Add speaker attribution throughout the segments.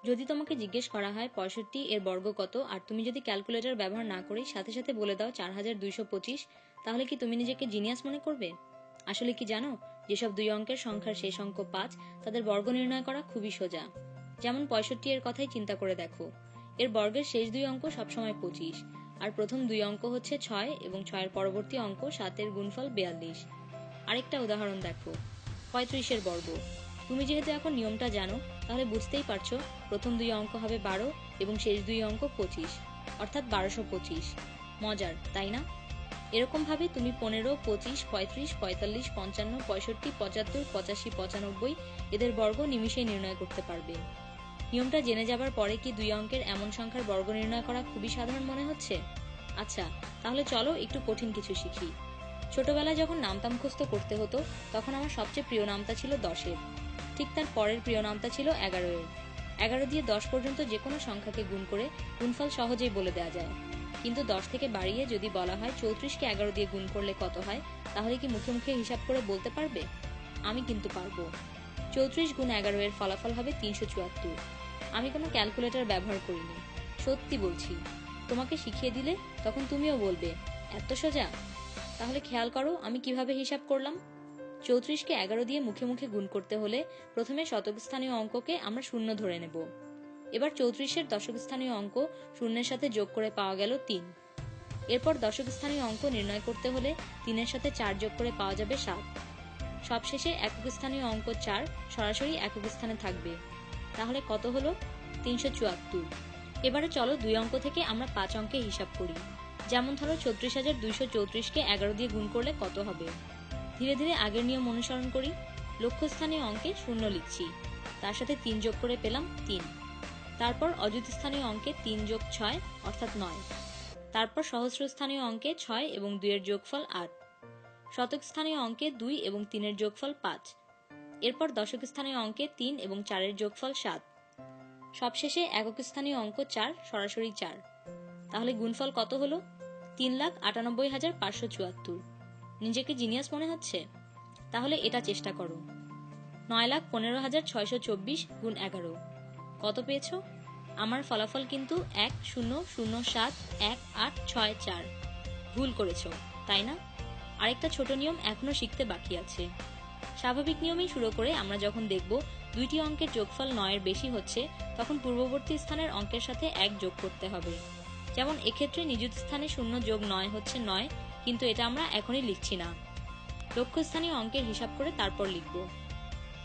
Speaker 1: যদি তোমাকে জিজ্ঞেস করা হয় 65 এর বর্গ কত আর তুমি যদি ক্যালকুলেটর ব্যবহার না করেই সাথে সাথে বলে দাও 4225, তাহলে কি তুমি নিজেকে জিনিয়াস মনে করবে? আসলে কি জানো, যেসব দুই অঙ্কের সংখ্যার শেষ অঙ্ক 5 তাদের বর্গ নির্ণয় করা খুবই সোজা। যেমন 65 এর কথাই চিন্তা করে দেখো, এর বর্গের শেষ দুই অঙ্ক সবসময় 25, আর প্রথম দুই অঙ্ক হচ্ছে 6 এবং 6 এর পরবর্তী অঙ্ক 7 এর গুণফল 42। আরেকটা উদাহরণ দেখো, 35 এর বর্গ। তুমি যেহেতু এখন নিয়মটা জানো, তাহলে বুঝতেই পারছো প্রথম দুই অঙ্ক হবে 12 এবং শেষ দুই অঙ্ক 25, অর্থাৎ 1225। মজার, তাই না? এরকম ভাবে তুমি 15, 25, 35, 45, 55, 65, 75, 85, 95 এদের বর্গ নিমিষেই নির্ণয় করতে পারবে। নিয়মটা জেনে যাবার পরে কি দুই অঙ্কের এমন সংখ্যার বর্গ নির্ণয় করা খুবই সাধারণ মনে হচ্ছে? আচ্ছা, তাহলে চলো একটু কঠিন কিছু শিখি। ছোটবেলায় যখন নামতা মুখস্থ করতে হতো, তখন আমার সবচেয়ে প্রিয় নামতা ছিল 10-এর। ঠিক তার পরের প্রিয় নামতা ছিল 11-এর। 11 দিয়ে 10 পর্যন্ত যে কোনো সংখ্যাকে গুণ করে গুণফল সহজেই বলে দেওয়া যায়। কিন্তু 10 থেকে বাড়িয়ে যদি বলা হয় 34কে 11 দিয়ে গুণ করলে কত হয়, তাহলে কি মুখে মুখে হিসাব করে বলতে পারবে? আমি কিন্তু পারবো। 34 গুণ 11 এর ফলাফল হবে 374। আমি কোনো ক্যালকুলেটর ব্যবহার করিনি, সত্যি বলছি। তোমাকে শিখিয়ে দিলে তখন তুমিও বলবে এত সোজা। তাহলে খেয়াল করো আমি কিভাবে হিসাব করলাম। 34কে 11 দিয়ে মুখে মুখে গুণ করতে হলে প্রথমে শতক স্থানীয় অঙ্ককে আমরা শূন্য ধরে নেব। এবার 34-এর দশক স্থানীয় অঙ্ক শূন্যের সাথে যোগ করে পাওয়া গেল 3। এরপর দশক স্থানীয় অঙ্ক নির্ণয় করতে হলে 3-এর সাথে 4 যোগ করে পাওয়া যাবে 7। সবশেষে একক স্থানীয় অঙ্ক 4 সরাসরি একক স্থানে থাকবে। তাহলে কত হলো? 374। এবারে চলো দুই অঙ্ক থেকে আমরা 5 অঙ্কে হিসাব করি। যেমন ধরো 36,234কে 11 দিয়ে গুণ করলে কত হবে। ধীরে ধীরে আগের নিয়ম অনুসরণ করি। লক্ষ্যস্থানীয় অঙ্কে 0 লিখছি, তার সাথে 3 যোগ করে পেলাম 3। তারপর অযুত স্থানীয় অঙ্কে 3 যোগ 6 অর্থাৎ 9। তারপর সহস্রস্থানীয় অঙ্কে 6 এবং 2 এর যোগফল 8। শতক স্থানীয় অঙ্কে 2 এবং 3 এর যোগফল 5। এরপর দশক স্থানীয় অঙ্কে 3 এবং 4 এর যোগফল 7। সবশেষে একক স্থানীয় অঙ্ক 4 সরাসরি 4। তাহলে গুণফল কত হলো? 3,98,574। নিজেকে জিনিয়াস মনে হচ্ছে? তাহলে এটা চেষ্টা করো। 9,15,624 গুণ 11 কত পেয়েছ? আমার ফলাফল কিন্তু 10071864। ভুল করেছ, তাই না? আরেকটা ছোট নিয়ম এখনো শিখতে বাকি আছে। স্বাভাবিক নিয়মেই শুরু করে আমরা যখন দেখব দুইটি অঙ্কের যোগফল 9 এর বেশি হচ্ছে, তখন পূর্ববর্তী স্থানের অঙ্কের সাথে 1 যোগ করতে হবে। যেমন এক্ষেত্রে নিযুত স্থানে 0 যোগ 9 হচ্ছে 9, কিন্তু এটা আমরা এখনই লিখছি না। লক্ষ্যস্থানীয় অঙ্কের হিসাব করে তারপর লিখব।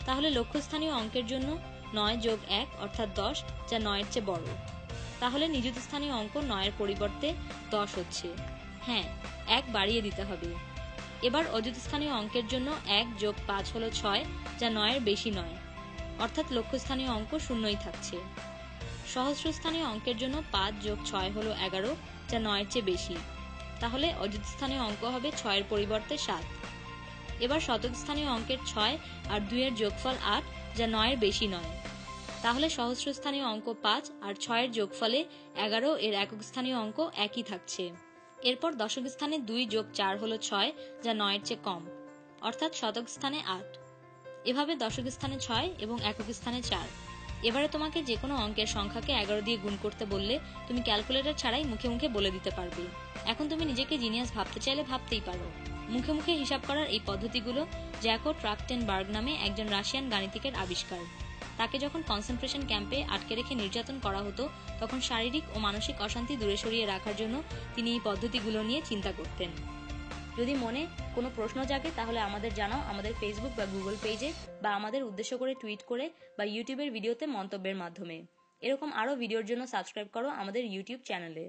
Speaker 1: তাহলে লক্ষ্যস্থানীয় অঙ্কের জন্য 9 যোগ 1 অর্থাৎ 10, যা 9 এর চেয়ে বড়। তাহলে নিযুত স্থানীয় অঙ্ক 9 এর পরিবর্তে 10 হচ্ছে। হ্যাঁ, 1 বাড়িয়ে দিতে হবে। এবার অযুত স্থানীয় অঙ্কের জন্য 1 যোগ 5 হলো 6, যা 9 এর বেশি নয়, অর্থাৎ লক্ষ্যস্থানীয় অঙ্ক শূন্যই থাকছে। সহস্রস্থানীয় অঙ্কের জন্য 5 যোগ 6 হলো 11, যা 9 এর চেয়ে বেশি। তাহলে অযুত স্থানীয় অঙ্ক হবে 6 এর পরিবর্তে 7। এবার শতক স্থানীয় অঙ্কের 6 আর 2 এর যোগফল 8, যা 9 এর বেশি নয়। তাহলে সহস্রস্থানীয় অঙ্ক 5 আর 6 এর যোগফলে 11 এর একক স্থানীয় অঙ্ক একই থাকছে। এরপর দশক স্থানে 2 যোগ 4 হলো 6, যা 9 এর চেয়ে কম, অর্থাৎ শতক স্থানে 8। এভাবে দশক স্থানে 6 এবং একক স্থানে 4। এবারে তোমাকে যে কোনো অঙ্কের সংখ্যাকে 11 দিয়ে গুণ করতে বললে তুমি ক্যালকুলেটর ছাড়াই মুখে মুখে বলে দিতে পারবে। এখন তুমি নিজেকে জিনিয়াস ভাবতে চাইলে ভাবতেই পারো। মুখে মুখে হিসাব করার এই পদ্ধতিগুলো জ্যাকো ট্রাখটেনবার্গ নামে একজন রাশিয়ান গাণিতিকের আবিষ্কার। তাকে যখন কনসেন্ট্রেশন ক্যাম্পে আটকে রেখে নির্যাতন করা হতো, তখন শারীরিক ও মানসিক অশান্তি দূরে সরিয়ে রাখার জন্য তিনি এই পদ্ধতিগুলো নিয়ে চিন্তা করতেন। যদি মনে কোনো প্রশ্ন জাগে তাহলে আমাদের জানাও আমাদের ফেসবুক বা গুগল পেজে, বা আমাদের উদ্দেশ্য করে টুইট করে, বা ইউটিউবের ভিডিওতে মন্তব্যের মাধ্যমে। এরকম আরও ভিডিওর জন্য সাবস্ক্রাইব করো আমাদের ইউটিউব চ্যানেলে।